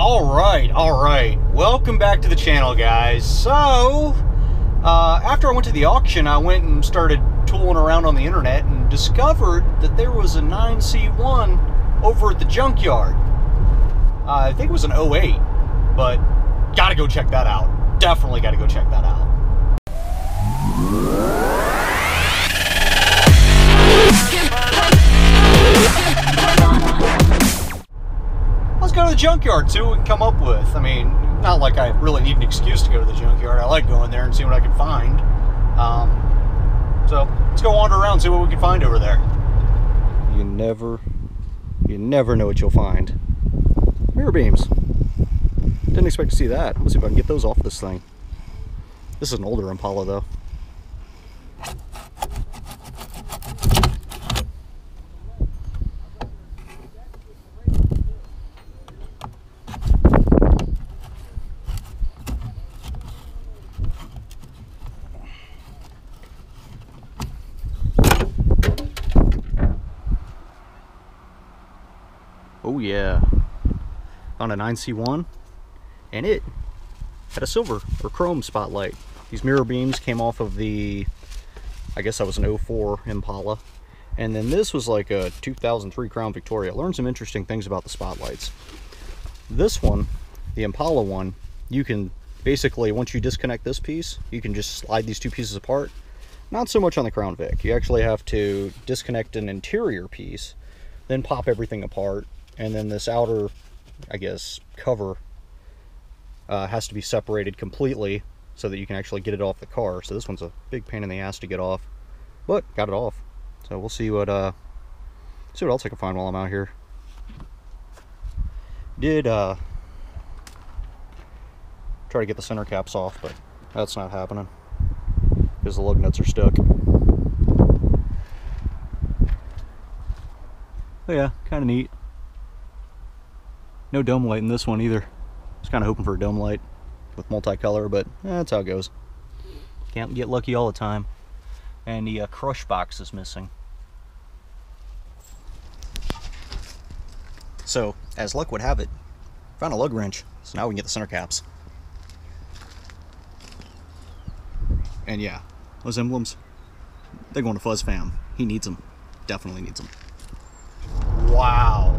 All right. Welcome back to the channel, guys. So, after I went to the auction, I went and started tooling around on the internet and discovered that there was a 9C1 over at the junkyard. I think it was an 08, but gotta go check that out. Definitely gotta go check that out. Let's go to the junkyard, see what we can come up with. I mean, not like I really need an excuse to go to the junkyard. I like going there and see what I can find. So let's go wander around and see what we can find over there. You never know what you'll find. Mirror beams. Didn't expect to see that. Let's see if I can get those off this thing. This is an older Impala though. Oh yeah, found a 9C1 and it had a silver or chrome spotlight. These mirror beams came off of the, I guess that was an 04 Impala, and then this was like a 2003 Crown Victoria. I learned some interesting things about the spotlights. This one, the Impala one, you can basically, once you disconnect this piece, you can just slide these two pieces apart. Not so much on the Crown Vic. You actually have to disconnect an interior piece, then pop everything apart. And then this outer, I guess, cover has to be separated completely so that you can actually get it off the car. So this one's a big pain in the ass to get off, but got it off. So we'll see what else I can find while I'm out here. Did try to get the center caps off, but that's not happening because the lug nuts are stuck. Oh yeah, kind of neat. No dome light in this one either. I was kind of hoping for a dome light with multicolor, but that's how it goes. Can't get lucky all the time. And the crush box is missing. So, as luck would have it, found a lug wrench, so now we can get the center caps. And yeah, those emblems, they're going to Fuzz Fam. He needs them. Definitely needs them. Wow.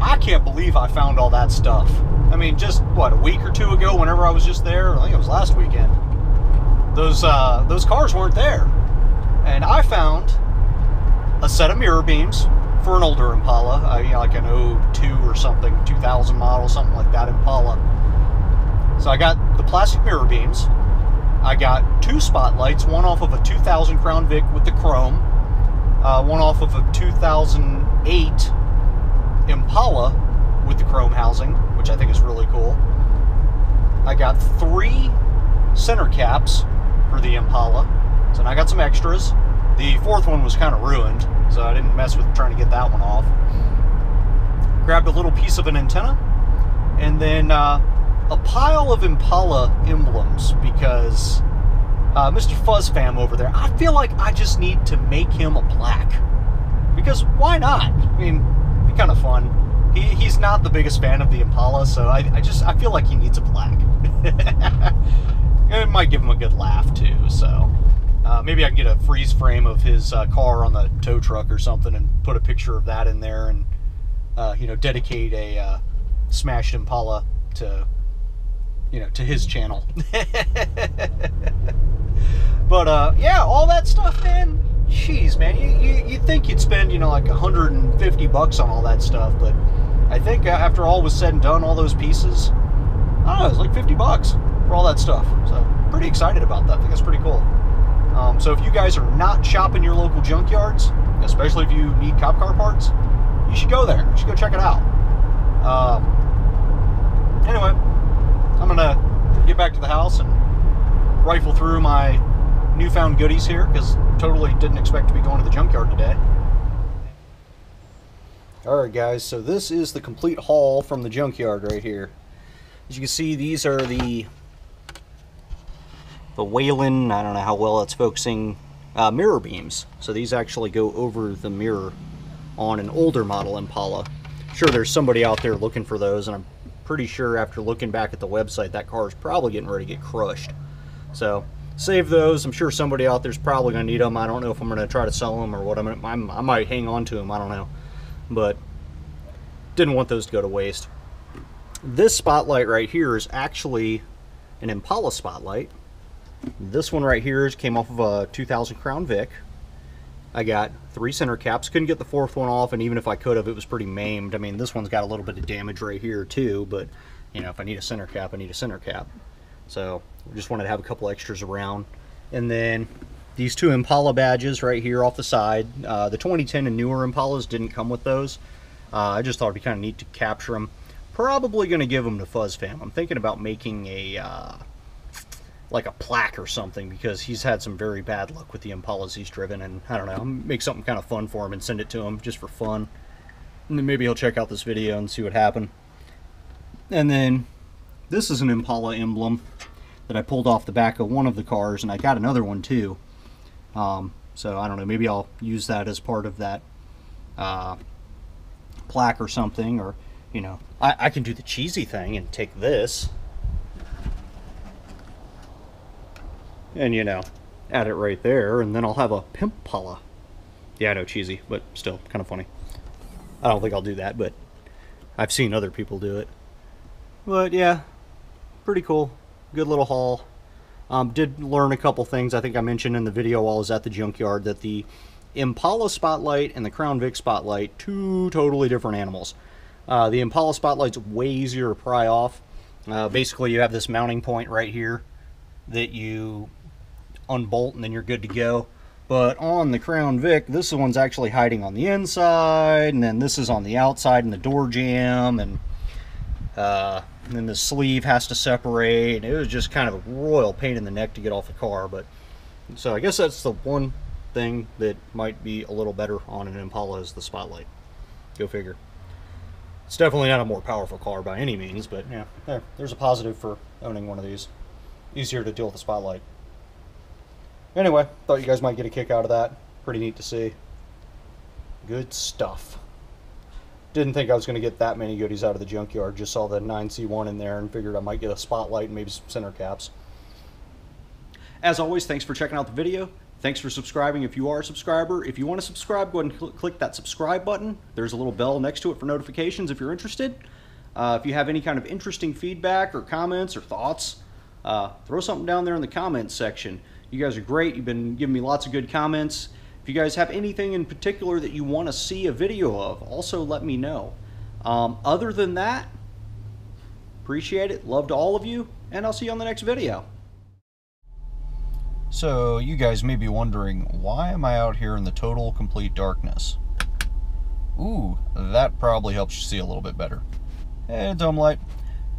I can't believe I found all that stuff. I mean, just, what, a week or two ago, whenever I was just there, I think it was last weekend, those cars weren't there. And I found a set of mirror beams for an older Impala, you know, like an 02 or something, 2000 model, something like that Impala. So I got the plastic mirror beams. I got two spotlights, one off of a 2000 Crown Vic with the chrome, one off of a 2008 Impala with the chrome housing, which I think is really cool. I got 3 center caps for the Impala, so now I got some extras. The 4th one was kind of ruined, so I didn't mess with trying to get that one off. Grabbed a little piece of an antenna, and then a pile of Impala emblems, because Mr. Fuzz Fam over there, I feel like I just need to make him a plaque. Because why not? I mean, be kind of fun. He's not the biggest fan of the Impala, so I feel like he needs a plaque. It might give him a good laugh too. So maybe I can get a freeze frame of his car on the tow truck or something, and put a picture of that in there, and you know, dedicate a smashed Impala to, you know, to his channel. But yeah, all that stuff, man. Jeez, man, you'd think you'd spend, you know, like 150 bucks on all that stuff, but I think after all was said and done, all those pieces, I don't know, it was like 50 bucks for all that stuff. So pretty excited about that. I think that's pretty cool. So if you guys are not shopping your local junkyards, especially if you need cop car parts, you should go there. You should go check it out. Anyway, I'm gonna get back to the house and rifle through my newfound goodies here, because totally didn't expect to be going to the junkyard today. Alright guys, so this is the complete haul from the junkyard right here. As you can see, these are the Whalen, I don't know how well it's focusing, mirror beams. So these actually go over the mirror on an older model Impala. Sure, there's somebody out there looking for those, and I'm pretty sure after looking back at the website, that car is probably getting ready to get crushed. So save those. I'm sure somebody out there's probably going to need them. I don't know if I'm going to try to sell them or what. I might hang on to them. I don't know. But didn't want those to go to waste. This spotlight right here is actually an Impala spotlight. This one right here came off of a 2000 Crown Vic. I got 3 center caps. Couldn't get the 4th one off, and even if I could have, it was pretty maimed. I mean, this one's got a little bit of damage right here too, but you know, if I need a center cap, I need a center cap. So we just wanted to have a couple extras around. And then these 2 Impala badges right here off the side. The 2010 and newer Impalas didn't come with those. I just thought it'd be kind of neat to capture them. Probably going to give them to Fuzz Fam. I'm thinking about making a like a plaque or something, because he's had some very bad luck with the Impalas he's driven, and I don't know, make something kind of fun for him and send it to him just for fun. And then maybe he'll check out this video and see what happened. And then this is an Impala emblem that I pulled off the back of one of the cars, and I got another one too. So I don't know, maybe I'll use that as part of that plaque or something, or you know, I can do the cheesy thing and take this and, you know, add it right there, and then I'll have a Pimpala. Yeah, I know, cheesy, but still kind of funny. I don't think I'll do that, but I've seen other people do it. But yeah, pretty cool. Good little haul. Did learn a couple things. I think I mentioned in the video while I was at the junkyard that the Impala Spotlight and the Crown Vic Spotlight, 2 totally different animals. The Impala Spotlight's way easier to pry off. Basically, you have this mounting point right here that you unbolt and then you're good to go. But on the Crown Vic, this one's actually hiding on the inside, and then this is on the outside in the door jamb, and then the sleeve has to separate. It was just kind of a royal pain in the neck to get off the car. But so I guess that's the one thing that might be a little better on an Impala is the spotlight. Go figure. It's definitely not a more powerful car by any means, but yeah, there's a positive for owning one of these. Easier to deal with the spotlight. Anyway, thought you guys might get a kick out of that. Pretty neat to see. Good stuff. Didn't think I was going to get that many goodies out of the junkyard. Just saw the 9C1 in there and figured I might get a spotlight and maybe some center caps. As always, thanks for checking out the video. Thanks for subscribing if you are a subscriber. If you want to subscribe, go ahead and click that subscribe button. There's a little bell next to it for notifications if you're interested. If you have any kind of interesting feedback or comments or thoughts, throw something down there in the comments section. You guys are great. You've been giving me lots of good comments. If you guys have anything in particular that you want to see a video of, also let me know. Other than that, appreciate it. Love to all of you, and I'll see you on the next video. So you guys may be wondering, why am I out here in the total complete darkness? Ooh, that probably helps you see a little bit better. Dome light.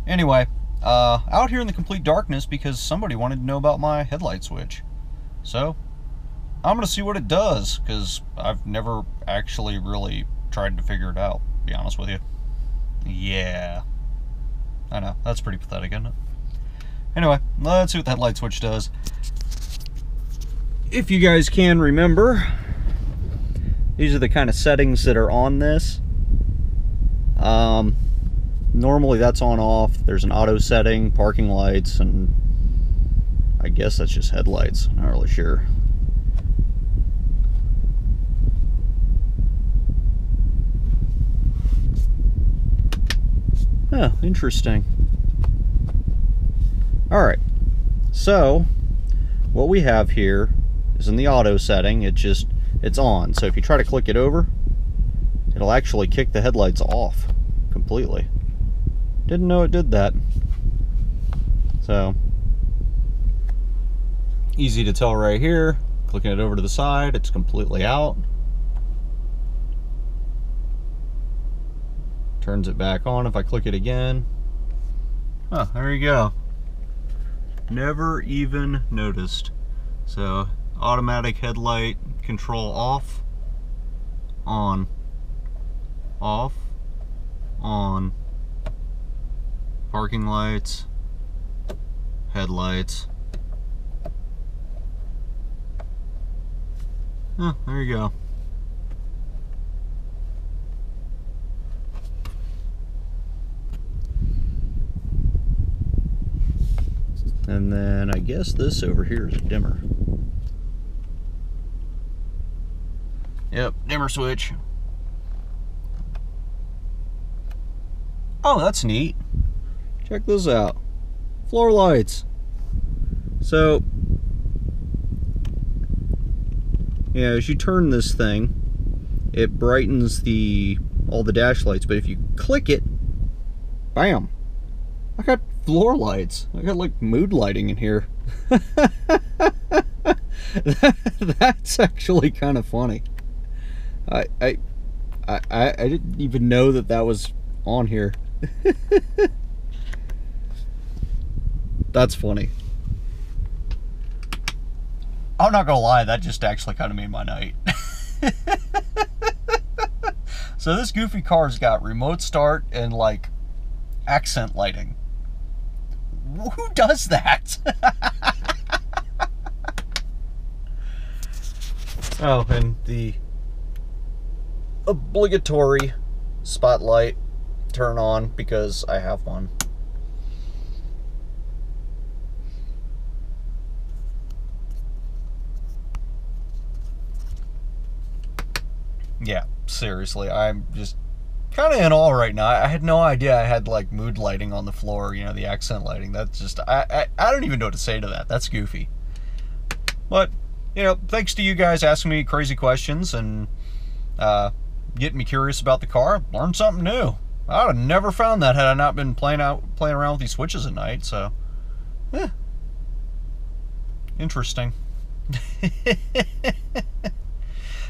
Anyway, out here in the complete darkness because somebody wanted to know about my headlight switch. So I'm gonna see what it does, because I've never actually really tried to figure it out, to be honest with you. Yeah, I know, that's pretty pathetic, isn't it? Anyway, let's see what the headlight switch does. If you guys can remember, these are the kind of settings that are on this. Normally that's on off. There's an auto setting, parking lights, and I guess that's just headlights. Not really sure. Oh, interesting. Alright, so what we have here is in the auto setting, it's on. So if you try to click it over, it'll actually kick the headlights off completely. Didn't know it did that. So easy to tell right here. Clicking it over to the side, it's completely out. Turns it back on if I click it again. Oh, there you go. Never even noticed. So automatic headlight control off, on, off, on, parking lights, headlights. Oh, there you go. And then I guess this over here is a dimmer. Yep, dimmer switch. Oh, that's neat. Check this out. Floor lights. So, yeah, as you turn this thing, it brightens all the dash lights, but if you click it, bam, I got floor lights. I got like mood lighting in here. That's actually kind of funny. I didn't even know that was on here. That's funny. I'm not gonna lie, that just actually kind of made my night. So this goofy car's got remote start and like accent lighting. Who does that? Oh, and the obligatory spotlight turn on because I have one. Yeah, seriously, I'm just kind of in awe right now. I had no idea I had like mood lighting on the floor, you know, the accent lighting. That's just, I don't even know what to say to that. That's goofy. But, you know, thanks to you guys asking me crazy questions and getting me curious about the car, learned something new. I would have never found that had I not been playing around with these switches at night, so, yeah. Interesting.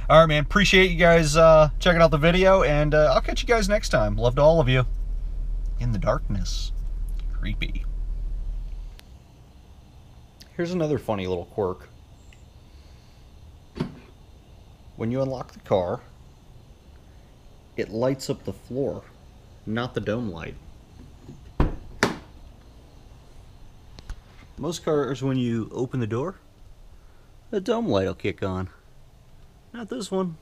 All right, man. Appreciate you guys checking out the video, and I'll catch you guys next time. Love to all of you. In the darkness. Creepy. Here's another funny little quirk. When you unlock the car, it lights up the floor, not the dome light. Most cars, when you open the door, the dome light will kick on. Not this one.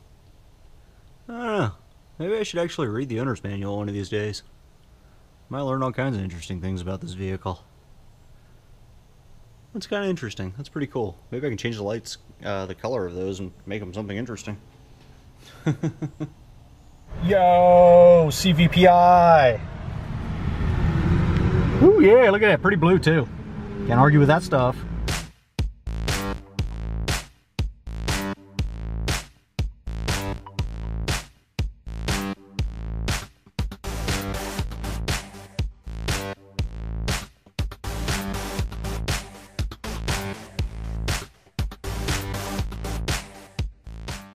I don't know. Maybe I should actually read the owner's manual one of these days. Might learn all kinds of interesting things about this vehicle. That's kind of interesting. That's pretty cool. Maybe I can change the lights, the color of those, and make them something interesting. Yo, CVPI. Ooh, yeah, look at that. Pretty blue, too. Can't argue with that stuff.